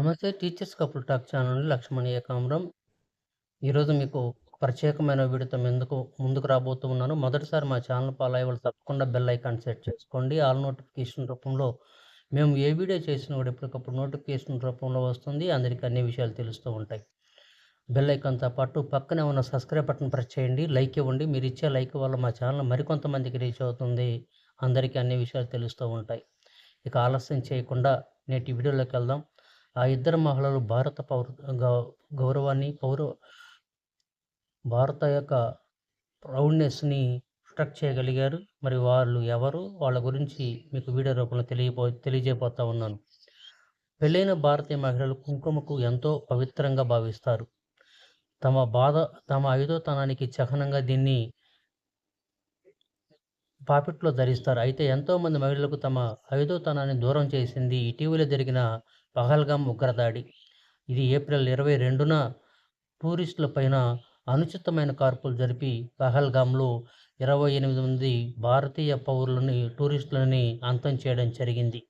నమస్తే teachers couple talk channel Lakshman Ekambaram. ఈరోజు మీకు ప్రత్యేకమైన వీడియోతో ముందుకు రాబోతూ ఉన్నాను. మొదటిసారి మా ఛానల్ ఫాలో అయ్యే వాళ్ళు తప్పకుండా బెల్ ఐకాన్ సెట్ చేసుకోండి. ఆల్ నోటిఫికేషన్ రూపంలో మేము ఏ వీడియో చేసినా కూడా ఎప్పటికప్పుడు నోటిఫికేషన్ రూపంలో వస్తుంది. అందరికీ అన్ని విషయాలు తెలుస్తూ ఉంటాయి. బెల్ ఐకాన్తో పాటు పక్కనే ఉన్న సబ్స్క్రైబ్ బటన్ ప్రెస్ చేయండి. లైక్ ఇవ్వండి. మీరు ఇచ్చే లైక్ వల్ల మా ఛానల్ మరికొంతమందికి రీచ్ అవుతుంది. అందరికీ అన్ని విషయాలు తెలుస్తూ ఉంటాయి. ఇక ఆలస్యం చేయకుండా నేటి వీడియోలోకి వెళ్దాం. ఆ ఇద్దరు మహిళలు భారత గౌరవాన్ని భారత యొక్క ప్రౌడ్నెస్ని ప్రొటెక్ట్ చేయగలిగారు. మరి వాళ్ళు ఎవరు, వాళ్ళ గురించి మీకు వీడియో రూపంలో తెలియజేయబోతా ఉన్నాను. పెళ్ళైన భారతీయ మహిళలు కుంకుమకు ఎంతో పవిత్రంగా భావిస్తారు. తమ ఐదోతనానికి చిహ్నంగా దీన్ని పాపిట్లో ధరిస్తారు. అయితే ఎంతోమంది మహిళలకు తమ ఐదోతనాన్ని దూరం చేసింది ఇటీవల జరిగిన పహల్గామ్ ఉగ్రదాడి. ఇది ఏప్రిల్ 22న టూరిస్టుల పైన అనుచితమైన కాల్పులు జరిపి పహల్గామ్లో 28 మంది భారతీయ టూరిస్టులని అంతం చేయడం జరిగింది.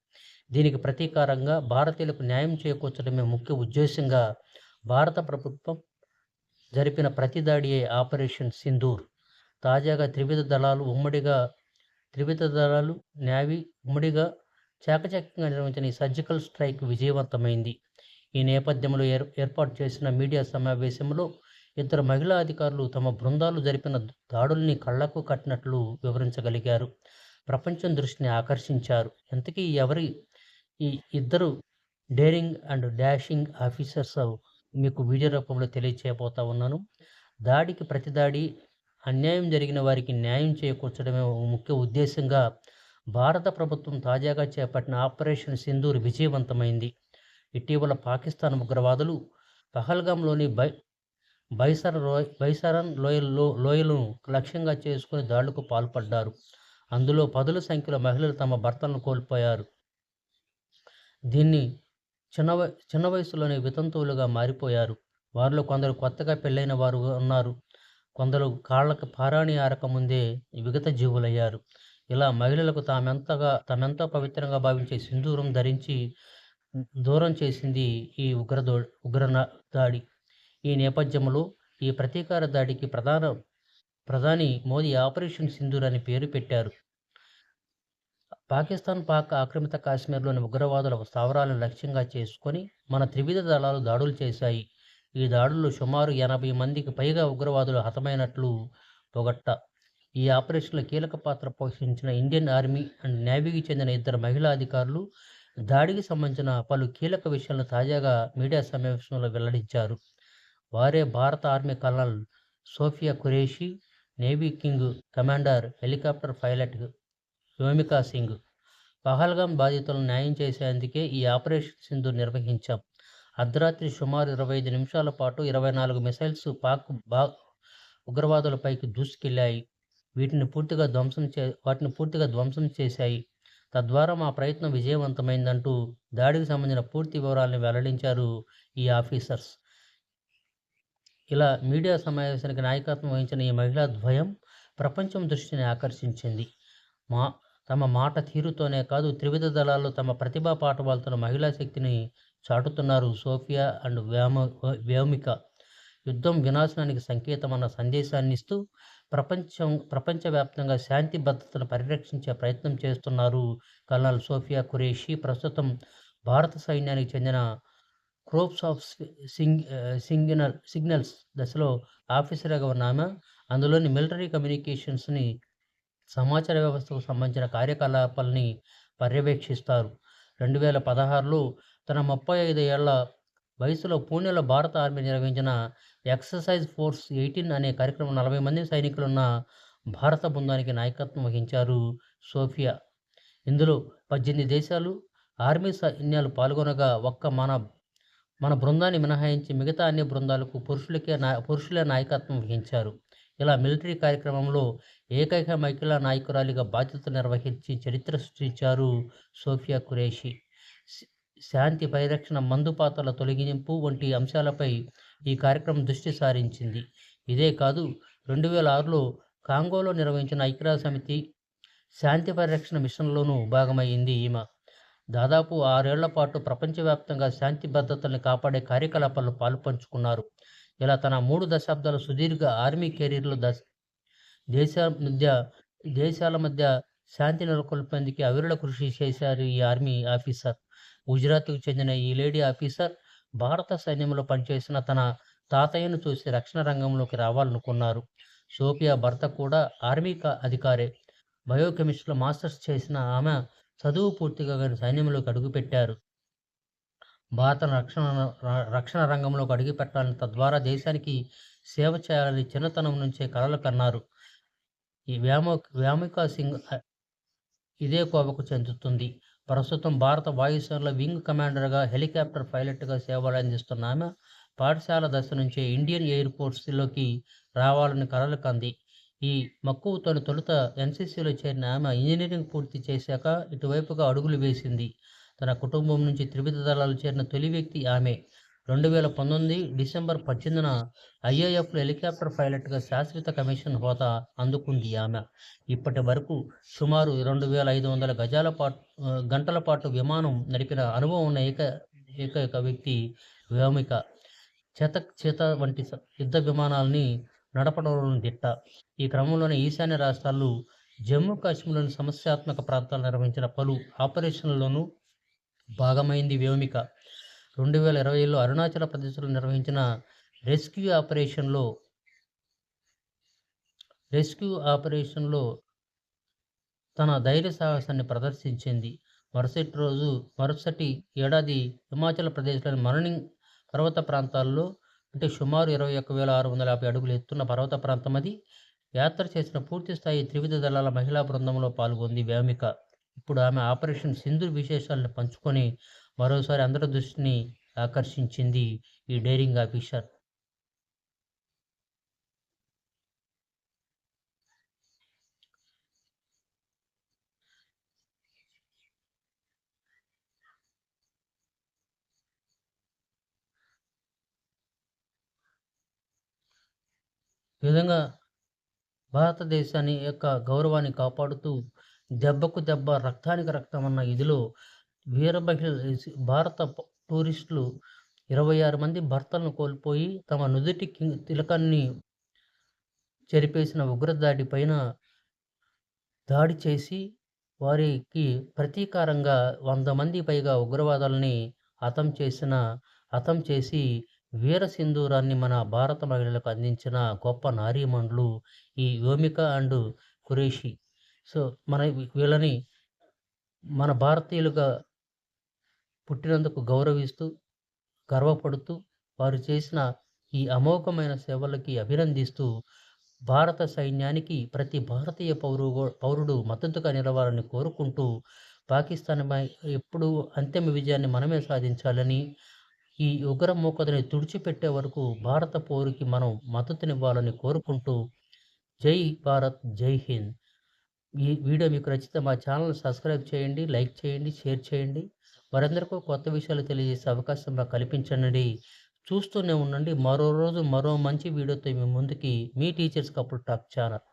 దీనికి ప్రతీకారంగా భారతీయులకు న్యాయం చేకూర్చడమే ముఖ్య ఉద్దేశంగా భారత ప్రభుత్వం జరిపిన ప్రతిదాడియే ఆపరేషన్ సింధూర్. తాజాగా త్రివిధ దళాలు నేవీ ఉమ్మడిగా చాకచక్యంగా నిర్వహించిన ఈ సర్జికల్ స్ట్రైక్ విజయవంతమైంది. ఈ నేపథ్యంలో ఏర్పాటు చేసిన మీడియా సమావేశంలో ఇద్దరు మహిళా అధికారులు తమ బృందాలు జరిపిన దాడుల్ని కళ్లకు కట్టినట్లు వివరించగలిగారు. ప్రపంచం దృష్టిని ఆకర్షించారు. ఇంతకీ ఎవరి ఈ ఇద్దరు డేరింగ్ అండ్ డాషింగ్ ఆఫీసర్స్ మీకు వీడియో రూపంలో తెలియచేయబోతా ఉన్నాను. దాడికి ప్రతిదాడి, అన్యాయం జరిగిన వారికి న్యాయం చేకూర్చడమే ముఖ్య ఉద్దేశంగా భారత ప్రభుత్వం తాజాగా చేపట్టిన ఆపరేషన్ సింధూర్ విజయవంతమైంది. ఇటీవల పాకిస్తాన్ ఉగ్రవాదులు పహల్గామ్లోని బైసారన్ లోయలను లక్ష్యంగా చేసుకుని దాడులకు పాల్పడ్డారు. అందులో పదుల సంఖ్యలో మహిళలు తమ భర్తలను కోల్పోయారు. దీన్ని చిన్న వయసులోనే వితంతువులుగా మారిపోయారు. వారిలో కొందరు కొత్తగా పెళ్ళైన వారు ఉన్నారు. కొందరు కాళ్ళకు పారాణి ఆరకముందే విగత జీవులయ్యారు. ఇలా మహిళలకు తామెంతో పవిత్రంగా భావించే సింధూరం ధరించి దూరం చేసింది ఈ ఉగ్రదాడి. ఈ నేపథ్యంలో ఈ ప్రతీకార దాడికి ప్రధాని మోదీ ఆపరేషన్ సింధూర్ అని పేరు పెట్టారు. పాకిస్తాన్ పాక్ ఆక్రమిత కాశ్మీర్లోని ఉగ్రవాదుల స్థావరాలను లక్ష్యంగా చేసుకొని మన త్రివిధ దళాలు దాడులు చేశాయి. ఈ దాడుల్లో సుమారు 80 మందికి పైగా ఉగ్రవాదులు హతమైనట్లు పొగట్ట. ఈ ఆపరేషన్లో కీలక పాత్ర పోషించిన ఇండియన్ ఆర్మీ అండ్ నేవీకి చెందిన ఇద్దరు మహిళా అధికారులు దాడికి సంబంధించిన పలు కీలక విషయాలను తాజాగా మీడియా సమావేశంలో వెల్లడించారు. వారే భారత army colonel Sofiya Qureshi, navy wing commander helicopter pilot Vyomika Singh. Pahalgam బాధితులను న్యాయం చేసేందుకే ఈ ఆపరేషన్ సింధూర్ నిర్వహించాం. అర్ధరాత్రి సుమారు 25 నిమిషాల పాటు 24 మిసైల్స్ పాక్ ఉగ్రవాదులపైకి దూసుకెళ్లాయి. వాటిని పూర్తిగా ధ్వంసం చేశాయి. తద్వారా మా ప్రయత్నం విజయవంతమైందంటూ దాడికి సంబంధించిన పూర్తి వివరాలను వెల్లడించారు ఈ ఆఫీసర్స్. ఇలా మీడియా సమావేశానికి నాయకత్వం వహించిన ఈ మహిళా ద్వయం ప్రపంచం దృష్టిని ఆకర్షించింది. తమ మాట తీరుతోనే కాదు, త్రివిధ దళాల్లో తమ ప్రతిభా పాఠవాలతో మహిళా శక్తిని చాటుతున్నారు సోఫియా అండ్ వ్యోమిక. యుద్ధం వినాశనానికి సంకేతమన్న సందేశాన్ని ఇస్తూ ప్రపంచవ్యాప్తంగా శాంతి భద్రతను పరిరక్షించే ప్రయత్నం చేస్తున్నారు కల్నల్ సోఫియా ఖురేషీ. ప్రస్తుతం భారత సైన్యానికి చెందిన క్రోప్స్ ఆఫ్ సిగ్నల్స్ దశలో ఆఫీసర్గా ఉన్న ఆమె అందులోని మిలిటరీ కమ్యూనికేషన్స్ని, సమాచార వ్యవస్థకు సంబంధించిన కార్యకలాపాలని పర్యవేక్షిస్తారు. 2016లో తన 35 ఏళ్ల వయసులో పూణేలో భారత ఆర్మీ నిర్వహించిన ఎక్సర్సైజ్ ఫోర్స్ 18 అనే కార్యక్రమం 40 మంది సైనికులున్న భారత బృందానికి నాయకత్వం వహించారు సోఫియా. ఇందులో 18 దేశాలు ఆర్మీ సైన్యాలు పాల్గొనగా మన బృందాన్ని మినహాయించి మిగతా అన్ని బృందాలకు పురుషులే నాయకత్వం వహించారు. ఇలా మిలిటరీ కార్యక్రమంలో ఏకైక మహిళా నాయకురాలిగా బాధ్యతలు నిర్వహించి చరిత్ర సృష్టించారు సోఫియా ఖురేషీ. శాంతి పరిరక్షణ, మందుపాత్రల తొలగింపు వంటి అంశాలపై ఈ కార్యక్రమం దృష్టి సారించింది. ఇదే కాదు, 2006లో కాంగోలో నిర్వహించిన ఐక్యరాజ్య సమితి శాంతి పరిరక్షణ మిషన్లోనూ భాగమైంది ఈమె. దాదాపు 6 ఏళ్ల పాటు ప్రపంచవ్యాప్తంగా శాంతి భద్రతల్ని కాపాడే కార్యకలాపాల్లో పాలుపంచుకున్నారు. ఇలా తన 3 దశాబ్దాల సుదీర్ఘ ఆర్మీ కెరీర్‌లో దేశాల మధ్య దేశాల మధ్య శాంతి నెలకొల్పేందుకు అవిరళ కృషి చేశారు ఈ ఆర్మీ ఆఫీసర్. గుజరాత్‌కు చెందిన ఈ లేడీ ఆఫీసర్ భారత సైన్యంలో పనిచేసిన తన తాతయ్యను చూసి రక్షణ రంగంలోకి రావాలనుకున్నారు. సోఫియా భర్త కూడా ఆర్మీ అధికారే. బయోకెమిస్ట్రీలో మాస్టర్స్ చేసిన ఆమె చదువు పూర్తి కాగానే సైన్యంలోకి అడుగుపెట్టారు. భారత రక్షణ రంగంలోకి అడుగుపెట్టాలని, తద్వారా దేశానికి సేవ చేయాలని చిన్నతనం నుంచే కలలు కన్నారు. ఈ వ్యామికా సింగ్ ఇదే కోవకు చెందుతుంది. ప్రస్తుతం భారత వాయుసేనలో వింగ్ కమాండర్‌గా, హెలికాప్టర్ పైలట్‌గా సేవలందిస్తున్న ఆమె పాఠశాల దశ నుంచే ఇండియన్ ఎయిర్ ఫోర్స్‌లోకి రావాలని కలలు కంది. ఈ మక్కువతోనే తొలుత ఎన్‌సీసీలో చేరిన ఆమె ఇంజినీరింగ్ పూర్తి చేశాక ఇటువైపుగా అడుగులు వేసింది. తన కుటుంబం నుంచి త్రివిధ దళాలు చేరిన తొలి వ్యక్తి ఆమె. 2019 డిసెంబర్ 18న ఐఏఎఫ్‌లో హెలికాప్టర్ పైలట్‌గా శాశ్వత కమిషన్ హోదా అందుకుంది ఆమె. ఇప్పటి వరకు సుమారు 2500 గంటల పాటు విమానం నడిపిన అనుభవం ఉన్న ఏకైక వ్యక్తి వ్యోమిక. చేత వంటి యుద్ధ విమానాల్ని నడపడంలోని దిట్ట. ఈ క్రమంలోనే ఈశాన్య రాష్ట్రాలు, జమ్మూ కాశ్మీర్‌లోని సమస్యాత్మక ప్రాంతాలు నిర్వహించిన పలు ఆపరేషన్‌ల్లోనూ భాగమైంది వ్యోమిక. 2020లో అరుణాచల్ ప్రదేశ్‌లో నిర్వహించిన రెస్క్యూ ఆపరేషన్‌లో తన ధైర్య సాహసాన్ని ప్రదర్శించింది. మరుసటి ఏడాది హిమాచల్ ప్రదేశ్‌లోని మరణింగ్ పర్వత ప్రాంతాల్లో, అంటే సుమారు 21,650 అడుగుల ఎత్తున్న పర్వత ప్రాంతమది, యాత్ర చేసిన పూర్తిస్థాయి త్రివిధ దళాల మహిళా బృందంలో పాల్గొంది వ్యోమిక. ఇప్పుడు ఆమె ఆపరేషన్ సింధూర్ విశేషాలను పంచుకొని మరోసారి అందరి దృష్టిని ఆకర్షించింది ఈ డేరింగ్ ఆఫీసర్. ఈ విధంగా భారతదేశాన్ని యొక్క గౌరవాన్ని కాపాడుతూ, దెబ్బకు దెబ్బ, రక్తానికి రక్తం అన్న ఇదిలో భారత టూరిస్టులు 26 మంది భర్తలను కోల్పోయి తమ నుదుటి తిలకాన్ని చెరిపేసిన ఉగ్రదాడి పైన దాడి చేసి, వారికి ప్రతీకారంగా 100 మంది పైగా ఉగ్రవాదుల్ని హతం చేసి వీర సింధూరాన్ని మన భారత మహిళలకు అందించిన గొప్ప నారీమణులు ఈ వ్యోమిక అండ్ ఖురేషి. సో వీళ్ళని మన భారతీయులుగా పుట్టినందుకు గౌరవిస్తూ, గర్వపడుతూ, వారు చేసిన ఈ అమోఘమైన సేవలకి అభినందిస్తూ, భారత సైన్యానికి ప్రతి భారతీయ పౌరుడు మద్దతుగా నిలవాలని కోరుకుంటూ, పాకిస్తాన్‌పై ఎప్పుడూ అంతిమ విజయాన్ని మనమే సాధించాలని, ఈ ఉగ్ర మూకతని తుడిచిపెట్టే వరకు భారత పోరుకి మనం మద్దతునివ్వాలని కోరుకుంటూ, జై భారత్, జై హింద్. ఈ వీడియో మీకు నచ్చితే మా ఛానల్‌ని సబ్స్క్రైబ్ చేయండి, లైక్ చేయండి, షేర్ చేయండి. వారందరికీ కొత్త విషయాలు తెలియజేసే అవకాశం మాకు కల్పించండి. చూస్తూనే ఉండండి. మరో రోజు మరో మంచి వీడియోతో మీ ముందుకి మీ టీచర్స్ కపుల్ టాక్ ఛానల్.